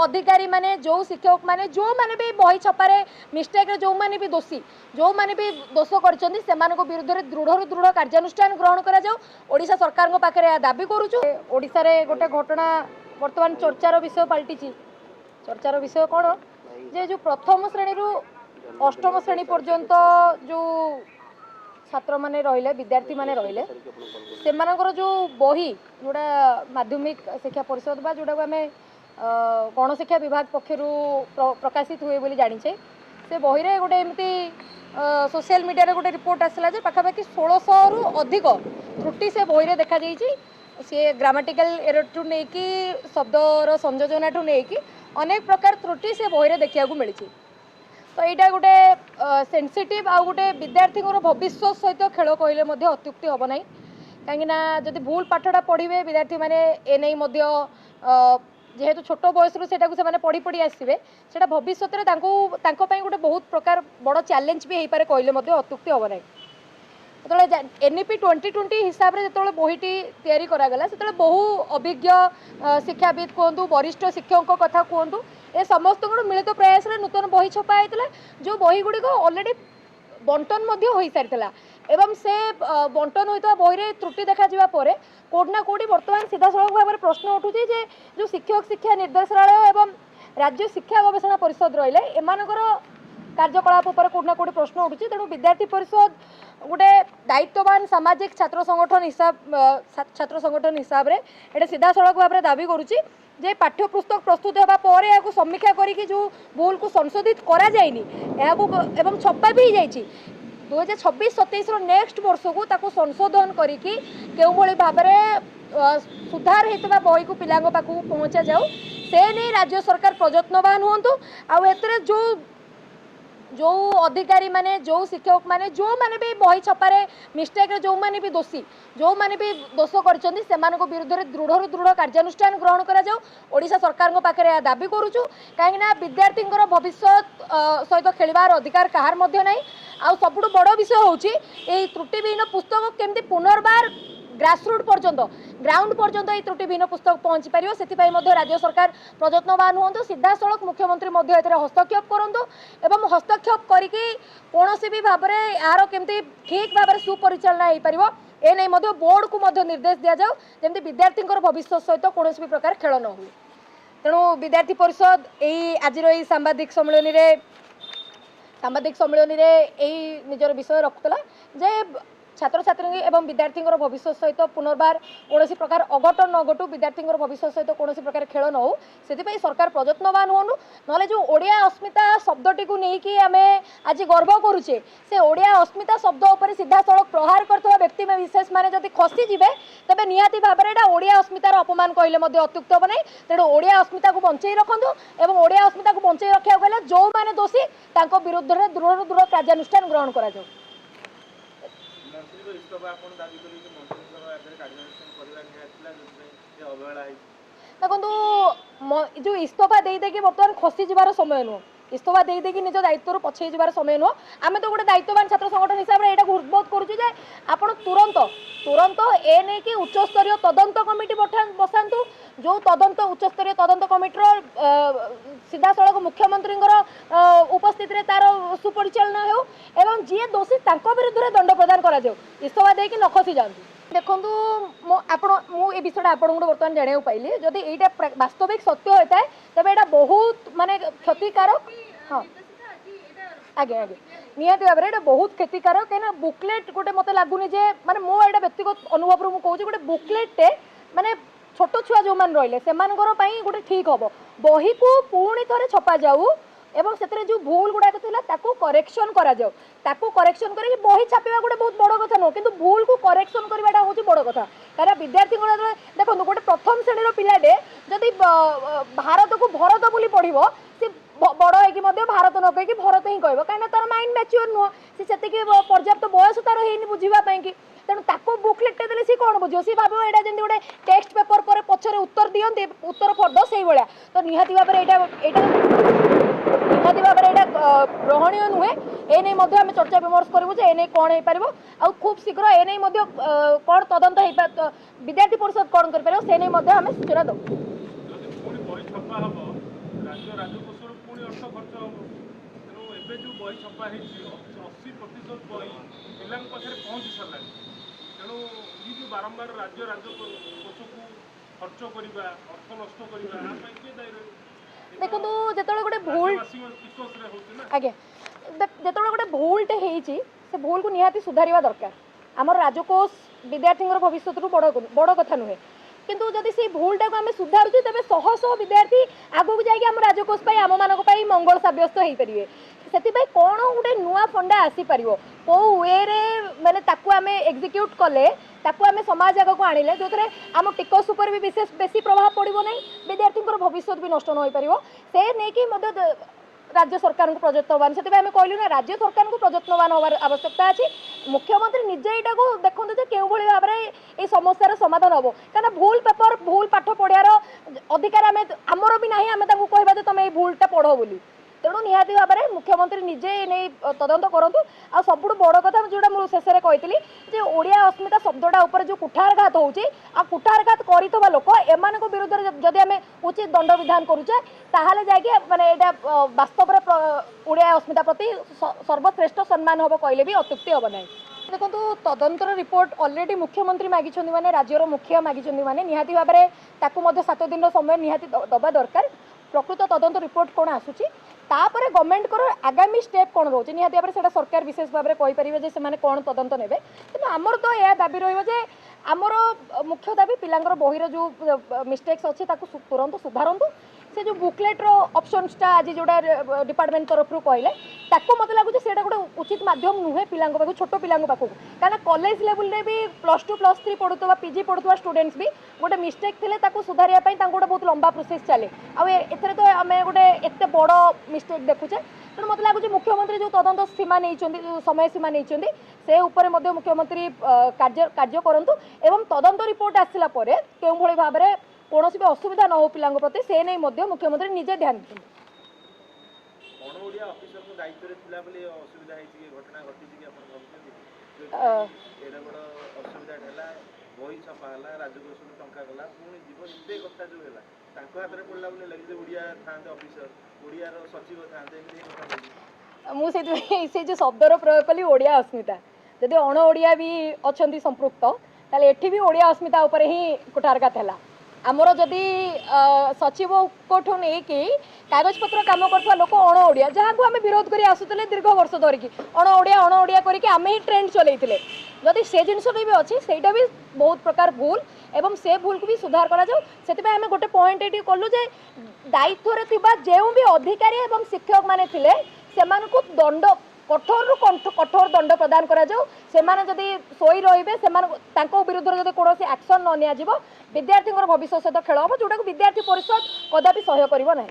अधिकारी माने जो शिक्षक माने जो माने भी बही छपारे मिस्टेक रे जो माने भी दोषी जो माने भी दोष करछन्ती सेमानको विरुद्ध रे दृढ़ दृढ़ कार्यानुष्ठान ग्रहण करा जाऊ ओडिशा सरकार को पाखरे दाबी करूछु। ओडिशा रे गोटे घटना वर्तमान चर्चार विषय पलटि चर्चार विषय कौन जे जो प्रथम श्रेणी रु अष्टम श्रेणी पर्यंत जो छात्र माने रहिले विद्यार्थी माने रहिले से जो बही जोड़ा माध्यमिक शिक्षा परिषद बा जोड़ा आमे गणशिक्षा विभाग पक्षर प्रकाशित हुए बोली जानिछे से बही रे गोटे एमती सोशल मीडिया रे गोटे रिपोर्ट आसला जे पाखापाखि 1600 रु अधिक त्रुटि से बही रे देखा जाइछि। सी ग्रामाटिकल एरर टू नेकी शब्दर संयोजन टू नेकी अनेक प्रकार त्रुटि से बही रे देखा मिली। तो यहाँ गोटे सेंसिटिव आ गोटे विद्यार्थी भविष्य सहित खेल कहले अत्युक्ति हम ना कहीं जब भूल पाठटा पढ़े विद्यार्थी मैंने एने जेहेतु छोट बयस से पढ़ी पढ़ी आसवे से भविष्य में गोटे बहुत प्रकार बड़ चैलेंज भी हो पारे कहले अत्युक्ति हम ना। जो एनईपी 2020 हिसाब से जो बहीटी तैयारी करागला से बहु अभिज्ञ शिक्षाविद कहतु वरिष्ठ शिक्षकों कथा कहतु ए समस्त मिलित प्रयास नूतन बही छपाई जो बही गुड़िक ऑलरेडी बंटन हो सारी एवं से बंटन होता बही त्रुटि देखा कोडना कोडी वर्तमान सीधा सड़क भाव में प्रश्न उठुची जे जो शिक्षक शिक्षा निर्देशालय एवं राज्य शिक्षा गवेषणा परिषद रही एमानकर कार्यकलाप पर कोडना कोडी प्रश्न उठुची। तेणु विद्यार्थी परिषद गोटे दायित्ववान सामाजिक छात्र संगठन हिसाब रे एटा सीधा सड़क भाव में दाबी करुची जे पाठ्यपुस्तक प्रस्तुत होगा पर या समीक्षा करी जो भूल को संशोधित करा जाइनी एवं छपा भी जाइए 2026-27 नेक्स्ट वर्ष को ताको संशोधन करी केउ भली भाव में सुधार होता बही को पिला पाखु पहुँचा जाऊ से नहीं राज्य सरकार प्रयत्नवान हूँ। आउ एतरे जो अधिकारी माने जो शिक्षक माने जो माने भी बही छपारे मिस्टेक रे जो माने भी दोषी जो माने भी दोष करछन्ती सेमानको विरुद्ध रे दृढ़ दृढ़ कार्यानुष्ठान ग्रहण करा जाऊ ओडिशा सरकार को पाखरे दाबी करूछु। कहीं विद्यार्थी भविष्य सहित खेलिबार अधिकार कहार मध्य नहीं। आ सबुठ बड़ विषय होची एई त्रुटिविहीन पुस्तक केमती पुनर्बार ग्रासरूट पर्यंत ग्राउंड पर्यंत ये त्रुटिविहीन पुस्तक पहुँची पार से राज्य सरकार प्रयत्नवान हूँ। सीधा सड़क मुख्यमंत्री हस्तक्षेप करूँ एवं हस्तक्षेप करके कौन भी भाव में यार केमती ठीक भाव में सुपरिचालना हो पार ए नहीं बोर्ड को निर्देश दि जाऊ जमी विद्यार्थी भविष्य सहित कौन भी प्रकार खेल न हुए। तेणु विद्यार्थी परिषद यही आज सांबादिक सम्मेलन में निजर विषय रखुला जे छात्र छात्री एवं विद्यार्थी भविष्य सहित पुनर्बार कौन प्रकार अघटन न घटू विद्यार्थी भविष्य सहित कौन प्रकार खेल न हो से सरकार प्रयत्नवान हूँ ना जो ओडिया अस्मिता शब्दटी को लेकिन आम आज गर्व करुचे से ओडिया अस्मिता शब्द उपर सीधा सड़क प्रहार करथवा व्यक्ति में विशेष माने जदि खसी जिवे तेबे निहाती भाव में ओडिया अस्मितार अपमान कहले अत्युक्त हम नहीं। तेणु ओडिया अस्मिता को बंचई रखु एवं ओडिया अस्मिता को बंचई रखा गले जो मैंने दोषी विरुद्ध में दृढ़ दृढ़ कार्यानुष्ठान ग्रहण करा जाऊ। देखो जो इस्तफा दे बर्तमान खसी जबार समय नुह इस्तफा दे निज दायित्व पछे जबार समय नुह आम तो गोटे दायित्ववान छात्र संगठन हिसाब से यहाँ उद्बोध करुचे आप तुरंत तुरंत ए नहीं कि उच्चस्तरीय तदंत कमिटी बसातु जो तदंत उच्चस्तरीय तदंत कमिटर सीधा सड़क मुख्यमंत्री उपस्थित रे तार सुपरिचालना हो एवं जी दोषी विरुद्ध में दंड प्रदान करा जाऊ इस्तफा देकी न खसी जातु। देखो मुझे विषय आपको बर्तमान जाना पाइली जदि यहाँ वास्तविक सत्य होता है तेज यहाँ बहुत माने क्षतिकारक हाँ आगे आगे निहाती भाव में बहुत क्षतिकारक कहीं बुकलेट गोटे मत लगुनि जे माने मो यहाँ व्यक्तिगत अनुभव मुझे कहूँ गोटे बुकलेटे माने छोट छुआ जो मैंने रही से गोटे ठीक हम बही को पुणी थे छपा जाऊ एवं से जो भूल गुड़ाक करेक्शन करा जाऊ ताकू करेक्शन करके बही छापा गोटे बहुत बड़ कथा नुह कि भूल को करेक्शन करवाटा हूँ बड़ कथा कारण विद्यार्थी देखो गोटे प्रथम श्रेणी पिलाटे जदि भारत को भरत बोली पढ़ो सी बड़ हो भारत न कहीं भरत ही कह कहीं तार माइंड मैच्योर नुह सी पर्याप्त बयस तार है बुझापी तेणु ताको बुकलेट देले सी कौन बुझो सी भाव यहाँ जमी गोटे टेक्स्ट पेपर पर पछरे उत्तर दियंती उत्तर फर्द से भाया तो निहाती भाव निहाती भाव में ग्रहणीय नुहे ए नहीं आम चर्चा विमर्श करूँ जे एने कौन हो पार आ खूब शीघ्र ए नहीं कौन तदंत विद्यार्थी परिषद कौन कर से नहीं आम सूचना दो। ରାଜକୋଷରୁ ପୁଣି ଅର୍ଥ ଖର୍ଚ୍ଚ ହେବ। ତେଣୁ ଏବେ ଯେଉଁ ବହି ଛପା ହେଇଛି 80% ବହି ପିଲାଙ୍କ ପାଖରେ ପହଞ୍ଚି ସାରିଲାଣି। ତେଣୁ ଇଏ ଯେଉଁ ବାରମ୍ବାର ରାଜକୋଷକୁ ଖର୍ଚ୍ଚ କରିବା, ଅର୍ଥ ନଷ୍ଟ କରିବା, ଆ ପାଇଁ କିଏ ଦାୟୀ ରହିବ? ଦେଖନ୍ତୁ ଯେତେବେଳେ ଗୋଟେ ଭୁଲ ଆଜ୍ଞା ଯେତେବେଳେ ଗୋଟେ ଭୁଲଟେ ହେଇଛି ସେ ଭୁଲକୁ ନିହାତି ସୁଧାରିବା ଦରକାର। ଆମର ରାଜକୋଷ विद्यार्थी भविष्य बड़ कथा नुहे किंतु जदि से भूलटा आम सुधारुचे तेज शह शह विद्यार्थी आगक जाकि राजकोष आम मान मंगल सब्यस्त हो पारे से कौन गोटे नुआ फंडा आसीपर कौ वे माने आम एग्जिक्यूट कले आम समाज आगक आणिले जो थे आम टिकस उपर भी विशेष बेसी प्रभाव पड़ो ना विद्यार्थी भविष्य भी नष्ट न हो पार से नहीं राज्य सरकार को प्रयत्नवान से कहलु ना राज्य सरकार को प्रयत्नवान होवार आवश्यकता अच्छी। मुख्यमंत्री निजे यहाँ को देखते क्यों भाव में ये समस्यार समाधान हम क्या भूल पेपर भूल पाठ पढ़ार अधिकार आमर भी ना आम कहवा तुम ये भूलटा पढ़ बोली तेणु निहाती भाव में मुख्यमंत्री निजे नहीं तदंत करूँ आ सब बड़ कथा जोटा मुझे शेष में कही ओडिया अस्मिता शब्दटा उपर जो कुठारघात होची आ कुठारघात करथिबा लोक एमान विरुद्ध जदि आम उचित दंड विधान करुचे ताहले जाके माने एटा वास्तव में ओडिया अस्मिता प्रति सर्वश्रेष्ठ सम्मान हम कहले भी अत्युक्ति हम ना। देखो तदंतर रिपोर्ट अलरेडी मुख्यमंत्री मागिछन्ति माने राज्यर मुखिया मागिछन्ति माने निहाती भाव में ताकू मध्य 7 दिन समय निहाती दबा दरकार प्रकृत तदंत रिपोर्ट कौन आसूची तापर गवर्नमेंट को आगामी स्टेप कौन रोचे निहाती भाव में सरकार विशेष भाव में कहीपर से कौन तदंत ने कि आमर तो यह दाबी रही आमर मुख्य दाबी पिलांगर बहिर जो मिस्टेक्स अच्छी तुरंत सुधारतु से जो बुकलेट्र ऑप्शंसटा आज जोड़ा डिपार्टमेंट तरफ कहले ताको मत लगुच से गोटे उचित माध्यम नुहे पिला छोट पिला क्या कॉलेज लेवल भी +2 +3 पढ़ुवा पीजी पढ़ुवा स्टूडेंट्स भी गोटे मिस्टेक थे सुधारिया गोटे बहुत लंबा प्रोसेस चले आए तो आम गोटे एत बड़ मिस्टेक देखुचे तेणु मत लगुच मुख्यमंत्री जो तदंत सीमा नहीं समय सीमा नहीं से उपर मुख्यमंत्री कार्य करंतु एवं तदंत रिपोर्ट आसला क्यों भली भाव में कौन भी असुविधा न हो पिला प्रति से नहीं मुख्यमंत्री निजे ध्यान देते मुझे जो शब्दर प्रयोग कली ओडिया अस्मिता जदि अण ओडिया भी अच्छा संपृक्त ताले एठी भी ओडिया अस्मिता उपर ही कुठारघात है आमर जदि सचिव कोठू नहीं कि कागज पत्र काम करता लोक अण ओडिया जहाँ को आम विरोध कर आसुले दीर्घ वर्ष धरिकी अण ओडिया करके आम ही ट्रेंड चलते जदि से जिनसटी भी अच्छी से भी बहुत प्रकार भूल एवं से भूल को भी सुधार करा से आम गोटे पॉइंट ये कलु जे दायित्व जो भी अधिकारी एवं शिक्षक माने थिले सेमान को दंड कठोर कठोर दंड प्रदान करा से जदि सोई रही विरुद्ध जब कौन एक्शन न निया विद्यार्थी भविष्य सहित खेल हम जोटा विद्यार्थी परिषद कदापि सहयोग कर ना।